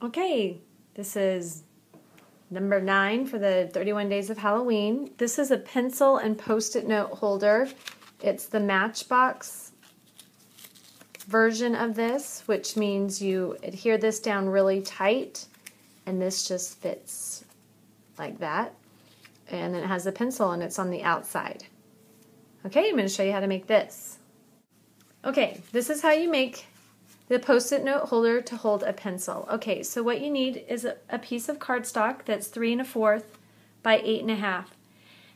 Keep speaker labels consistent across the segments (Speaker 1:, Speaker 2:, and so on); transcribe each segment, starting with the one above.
Speaker 1: Okay, this is number 9 for the 31 Days of Halloween. This is a pencil and post-it note holder. It's the Matchbox version of this, which means you adhere this down really tight, and this just fits like that. And then it has a pencil, and it's on the outside. Okay, I'm going to show you how to make this. Okay, this is how you make the post-it note holder to hold a pencil. Okay, so what you need is a piece of cardstock that's 3 1/4 by 8 1/2.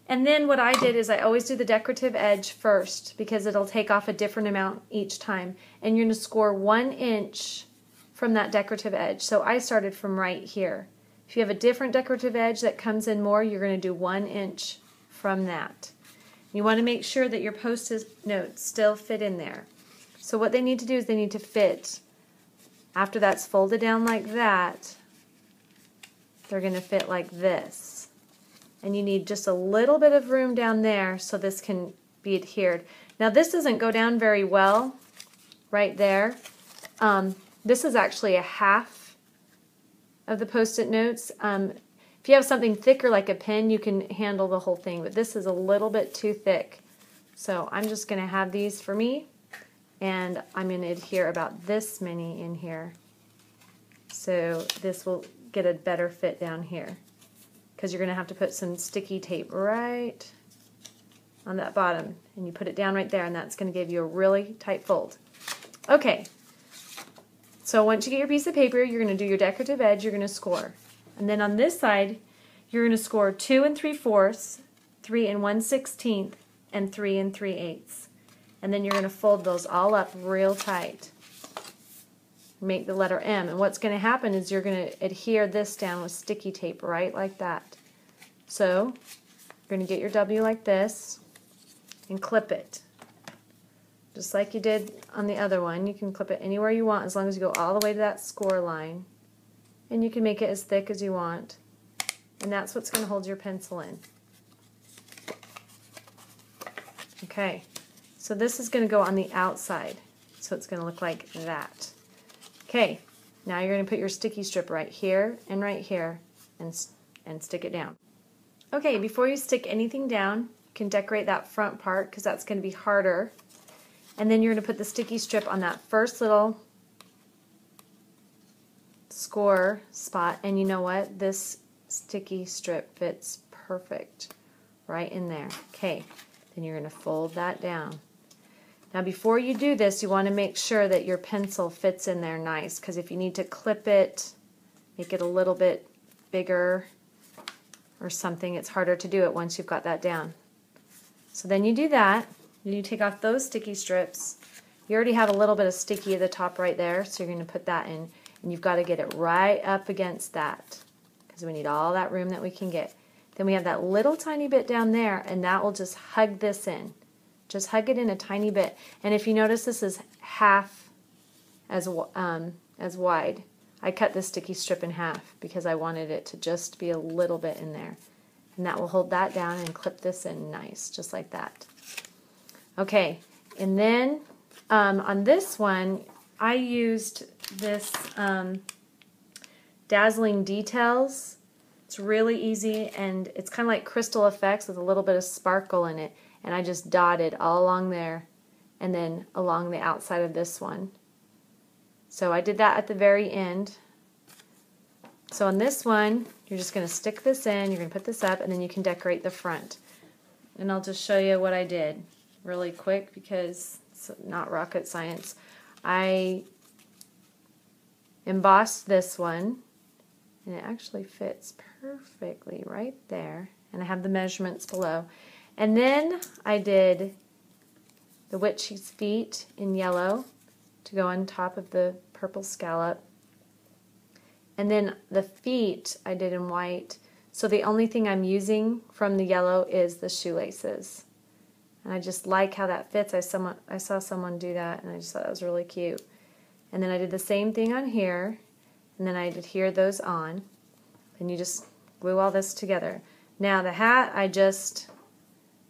Speaker 1: And then what I did is I always do the decorative edge first because it'll take off a different amount each time. And you're going to score 1 inch from that decorative edge. So I started from right here. If you have a different decorative edge that comes in more, you're going to do 1 inch from that. You want to make sure that your post-it notes still fit in there. So what they need to do is they need to fit, after that's folded down like that, they're going to fit like this. And you need just a little bit of room down there so this can be adhered. Now this doesn't go down very well right there. This is actually a half of the post-it notes. If you have something thicker like a pen, you can handle the whole thing, but this is a little bit too thick. So I'm just going to have these for me. And I'm going to adhere about this many in here. So this will get a better fit down here. Because you're going to have to put some sticky tape right on that bottom. And you put it down right there, and that's going to give you a really tight fold. Okay. So once you get your piece of paper, you're going to do your decorative edge, you're going to score. And then on this side, you're going to score 2 3/4, 3 1/16, and 3 3/8. And then you're going to fold those all up real tight. Make the letter M. And what's going to happen is you're going to adhere this down with sticky tape right like that. So you're going to get your W like this and clip it. Just like you did on the other one. You can clip it anywhere you want as long as you go all the way to that score line. And you can make it as thick as you want. And that's what's going to hold your pencil in. Okay. So this is going to go on the outside, so it's going to look like that. Okay, now you're going to put your sticky strip right here and stick it down. Okay, before you stick anything down, you can decorate that front part because that's going to be harder. And then you're going to put the sticky strip on that first little score spot, and you know what? This sticky strip fits perfect right in there. Okay, then you're going to fold that down. Now before you do this, you want to make sure that your pencil fits in there nice, because if you need to clip it, make it a little bit bigger or something, it's harder to do it once you've got that down. So then you do that, and you take off those sticky strips. You already have a little bit of sticky at the top right there, so you're going to put that in, and you've got to get it right up against that, because we need all that room that we can get. Then we have that little tiny bit down there, and that will just hug this in. Just hug it in a tiny bit. And if you notice, this is half as wide. I cut this sticky strip in half because I wanted it to just be a little bit in there. And that will hold that down and clip this in nice, just like that. Okay, and then on this one, I used this Dazzling Details. It's really easy, and it's kind of like crystal effects with a little bit of sparkle in it. And I just dotted all along there and then along the outside of this one. So I did that at the very end. So on this one, you're just going to stick this in, you're going to put this up, and then you can decorate the front. And I'll just show you what I did really quick because it's not rocket science. I embossed this one, and it actually fits perfectly right there. And I have the measurements below. And then I did the witch's feet in yellow to go on top of the purple scallop. And then the feet I did in white. So the only thing I'm using from the yellow is the shoelaces. And I just like how that fits. I saw someone do that, and I just thought that was really cute. And then I did the same thing on here, and then I adhere those on. And you just glue all this together. Now the hat,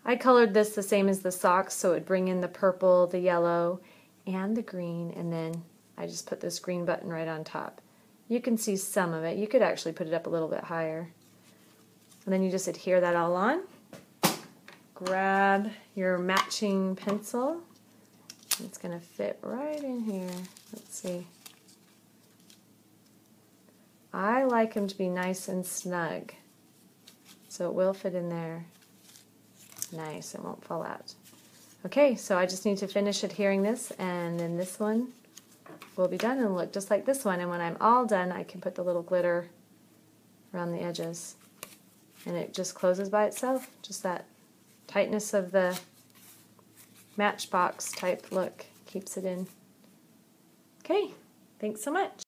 Speaker 1: I colored this the same as the socks, so it would bring in the purple, the yellow, and the green, and then I just put this green button right on top. You can see some of it. You could actually put it up a little bit higher. And then you just adhere that all on. Grab your matching pencil. It's going to fit right in here. Let's see. I like them to be nice and snug, so it will fit in there. Nice, it won't fall out. Okay, so I just need to finish adhering this, and then this one will be done and look just like this one. And when I'm all done, I can put the little glitter around the edges. And it just closes by itself, just that tightness of the Matchbox type look keeps it in. Okay, thanks so much.